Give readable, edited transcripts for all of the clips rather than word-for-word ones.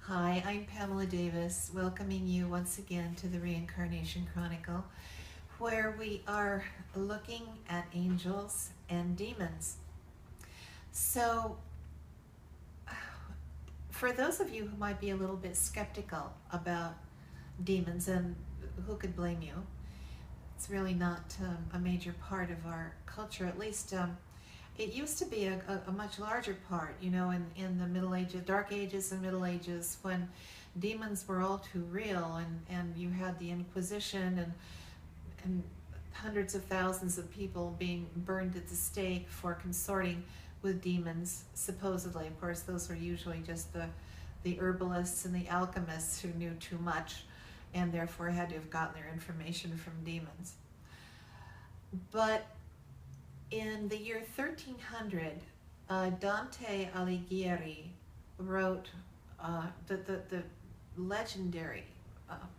Hi, I'm Pamela Davis, welcoming you once again to the Reincarnation Chronicle, where we are looking at angels and demons. So, for those of you who might be a little bit skeptical about demons, and who could blame you, it's really not a major part of our culture, at least. It used to be a much larger part, in the Middle Ages, Dark Ages and Middle Ages, when demons were all too real, and you had the Inquisition and hundreds of thousands of people being burned at the stake for consorting with demons, supposedly. Of course, those were usually just the herbalists and the alchemists who knew too much and therefore had to have gotten their information from demons. But in the year 1300, Dante Alighieri wrote the legendary,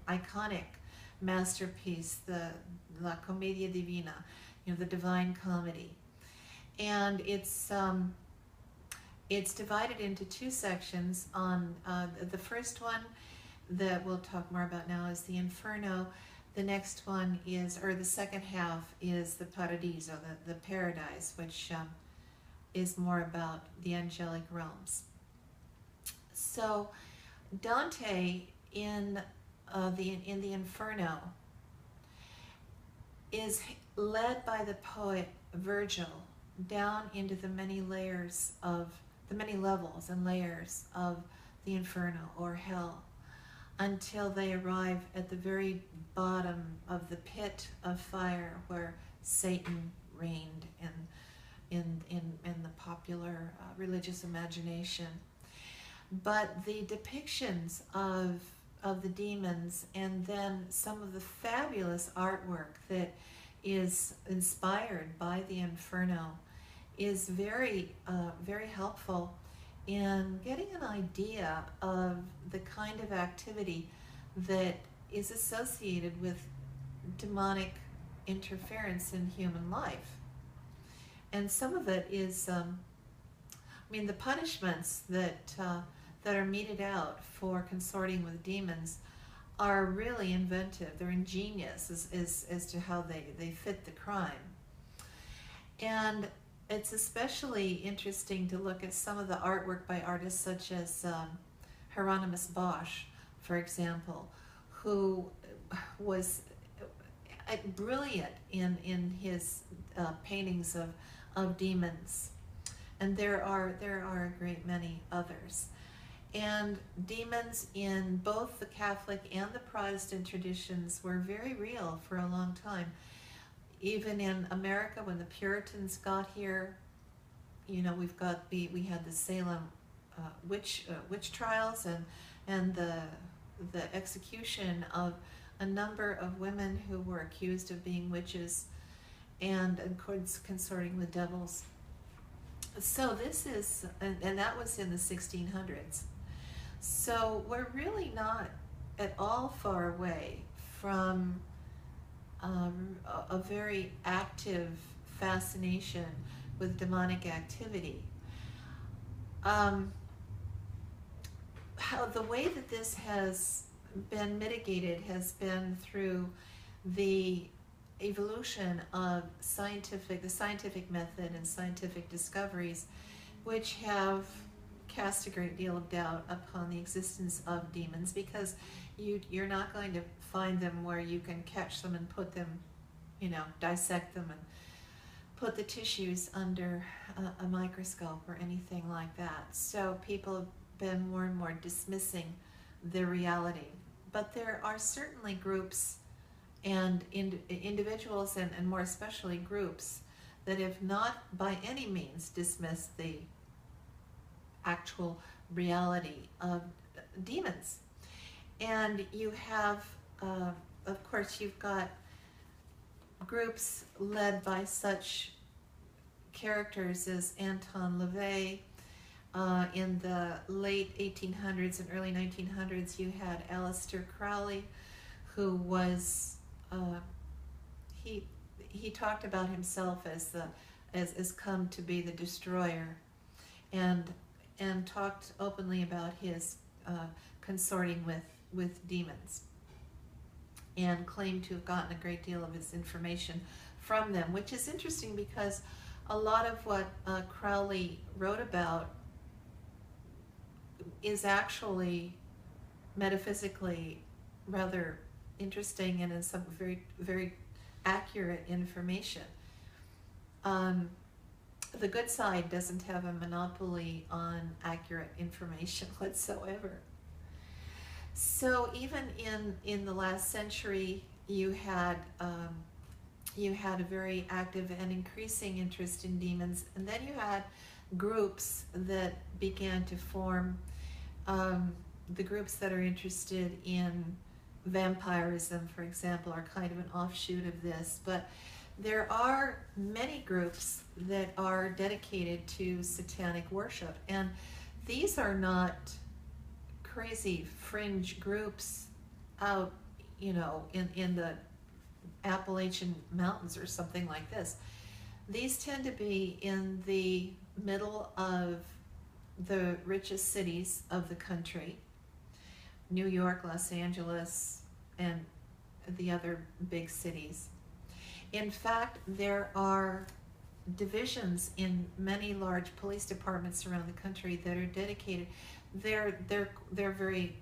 iconic masterpiece, the La Commedia Divina, the Divine Comedy, and it's divided into two sections. On the first one that we'll talk more about now is the Inferno. The next one is, or the second half, is the Paradiso, the paradise, which is more about the angelic realms. So Dante in the Inferno is led by the poet Virgil down into the many levels and layers of the Inferno, or hell, until they arrive at the very bottom of the pit of fire where Satan reigned in the popular religious imagination. But the depictions of the demons, and then some of the fabulous artwork that is inspired by the Inferno, is very helpful in getting an idea of the kind of activity that is associated with demonic interference in human life. And some of it is, the punishments that are meted out for consorting with demons are really inventive. They're ingenious as to how they fit the crime. And it's especially interesting to look at some of the artwork by artists such as Hieronymus Bosch, for example, who was brilliant in his paintings of demons. And there are a great many others. And demons in both the Catholic and the Protestant traditions were very real for a long time. Even in America, when the Puritans got here, we had the Salem witch trials, and the execution of a number of women who were accused of being witches and consorting with devils. So this is, and that was in the 1600s. So we're really not at all far away from a very active fascination with demonic activity. How the way that this has been mitigated has been through the evolution of the scientific method and scientific discoveries, which have cast a great deal of doubt upon the existence of demons, because you're not going to find them where you can catch them and put them, dissect them and put the tissues under a microscope or anything like that. So people have been more and more dismissing the reality. But there are certainly groups and individuals, and more especially groups, that have not by any means dismissed the actual reality of demons. And you have, of course, you've got groups led by such characters as Anton LaVey. In the late 1800s and early 1900s, you had Aleister Crowley, who was, he talked about himself as come to be the destroyer, and talked openly about his consorting with demons, and claimed to have gotten a great deal of his information from them, which is interesting because a lot of what Crowley wrote about is actually metaphysically rather interesting and in some very, very accurate information. The good side doesn't have a monopoly on accurate information whatsoever. So even in the last century, you had a very active and increasing interest in demons, and then you had groups that began to form. The groups that are interested in vampirism, for example, are kind of an offshoot of this, but there are many groups that are dedicated to satanic worship, and these are not crazy fringe groups out, in the Appalachian Mountains or something like this. These tend to be in the middle of the richest cities of the country, New York, Los Angeles, and the other big cities. In fact, there are divisions in many large police departments around the country that are dedicated. They're very,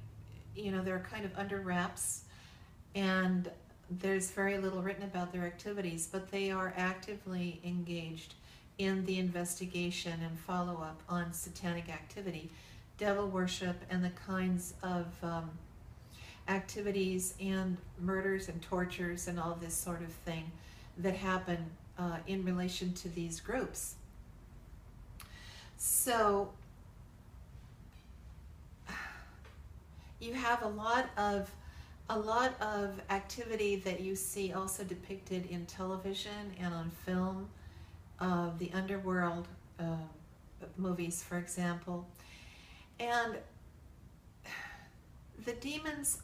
they're kind of under wraps, and there's very little written about their activities, but they are actively engaged in the investigation and follow-up on satanic activity, devil worship, and the kinds of activities and murders and tortures and all this sort of thing that happen in relation to these groups. So you have a lot of activity that you see also depicted in television and on film, the underworld movies, for example. And the demons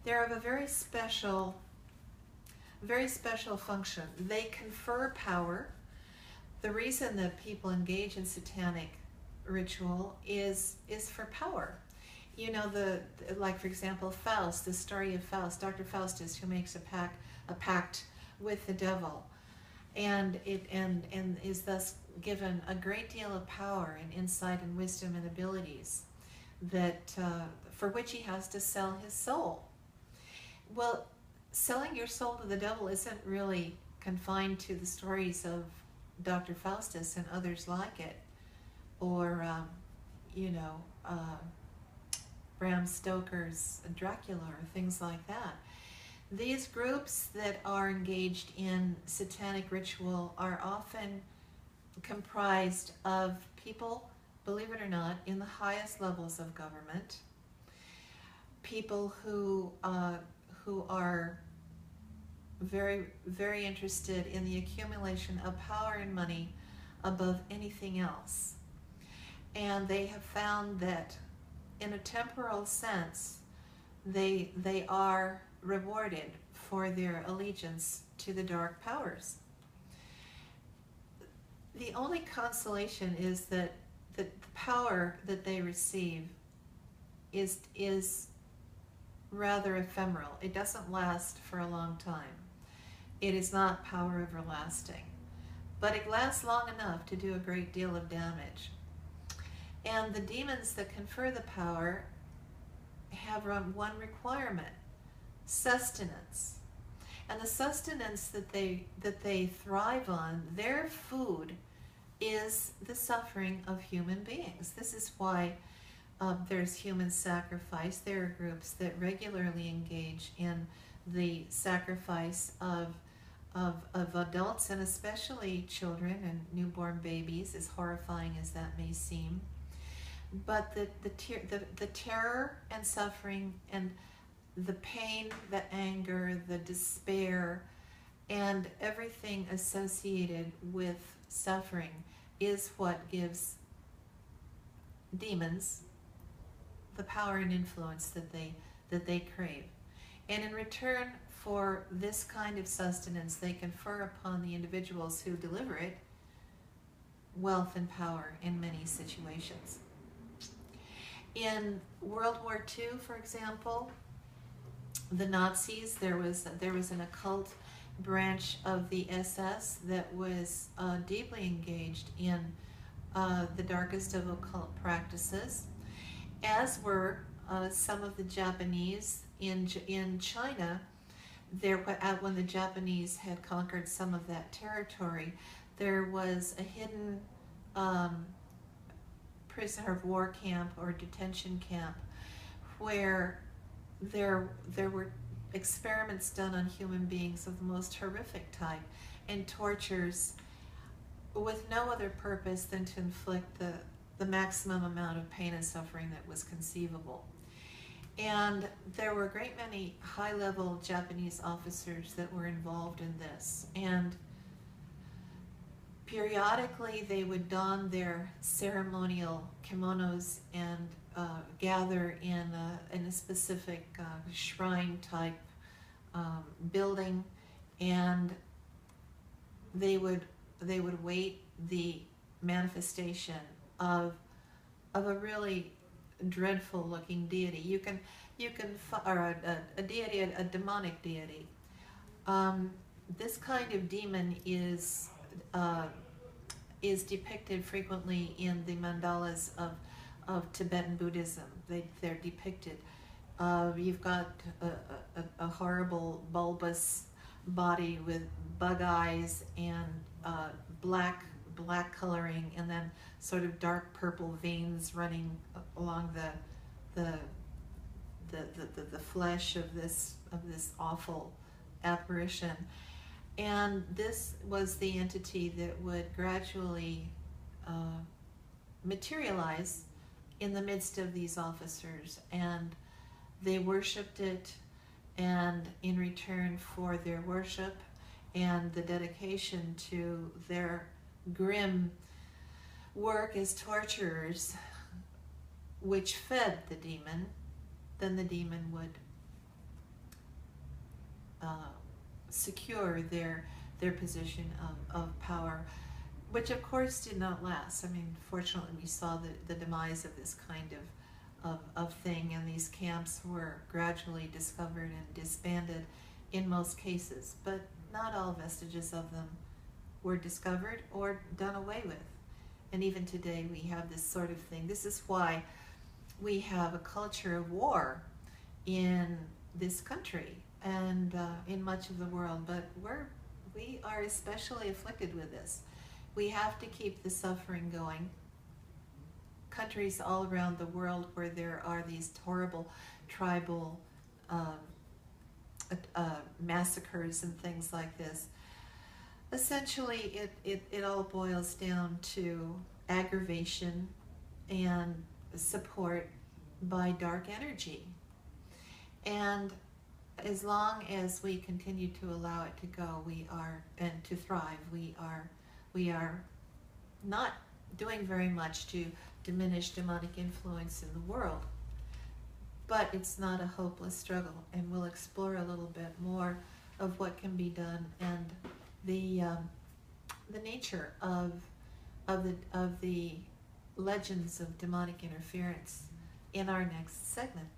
they're of a very special function. They confer power. The reason that people engage in satanic ritual is for power. Like for example, Faust, the story of Faust, Dr. Faustus, who makes a pact with the devil, and is thus given a great deal of power and insight and wisdom and abilities that for which he has to sell his soul. Well, selling your soul to the devil isn't really confined to the stories of Dr. Faustus and others like it, or Bram Stoker's Dracula or things like that. These groups that are engaged in satanic ritual are often comprised of people, believe it or not, in the highest levels of government, people who are very, very interested in the accumulation of power and money above anything else. And they have found that in a temporal sense, they are rewarded for their allegiance to the dark powers. The only consolation is that the power that they receive is rather ephemeral. It doesn't last for a long time. It is not power everlasting, but it lasts long enough to do a great deal of damage. And the demons that confer the power have one requirement: sustenance. And the sustenance that they thrive on, their food, is the suffering of human beings. This is why there's human sacrifice. There are groups that regularly engage in the sacrifice of adults, and especially children and newborn babies, as horrifying as that may seem. But the terror and suffering and the pain, the anger, the despair, and everything associated with suffering is what gives demons the power and influence that they crave. And in return for this kind of sustenance, they confer upon the individuals who deliver it wealth and power in many situations. In World War II, for example, the Nazis, there was an occult branch of the SS that was deeply engaged in the darkest of occult practices, as were some of the Japanese in China. There, when the Japanese had conquered some of that territory, there was a hidden prisoner of war camp or detention camp where there were experiments done on human beings of the most horrific type and tortures with no other purpose than to inflict the maximum amount of pain and suffering that was conceivable. And there were a great many high-level Japanese officers that were involved in this. And periodically they would don their ceremonial kimonos and gather in a specific shrine-type building, and they would wait the manifestation of a really dreadful looking deity. You can or a deity, a demonic deity. This kind of demon is depicted frequently in the mandalas of Tibetan Buddhism. They're depicted. You've got a horrible bulbous body with bug eyes and black coloring, and then sort of dark purple veins running along the flesh of this awful apparition. And this was the entity that would gradually materialize in the midst of these officers, and they worshipped it, and in return for their worship and the dedication to their grim work as torturers, which fed the demon, then the demon would secure their position of power, which of course did not last. I mean, fortunately we saw the demise of this kind of thing, and these camps were gradually discovered and disbanded in most cases, but not all vestiges of them were discovered or done away with. And even today we have this sort of thing. This is why we have a culture of war in this country and in much of the world, but we are especially afflicted with this. We have to keep the suffering going. Countries all around the world where there are these horrible tribal massacres and things like this, essentially it all boils down to aggravation and support by dark energy. And as long as we continue to allow it to go, and to thrive, we are not doing very much to diminish demonic influence in the world. But it's not a hopeless struggle, and we'll explore a little bit more of what can be done and the nature of the legends of demonic interference in our next segment.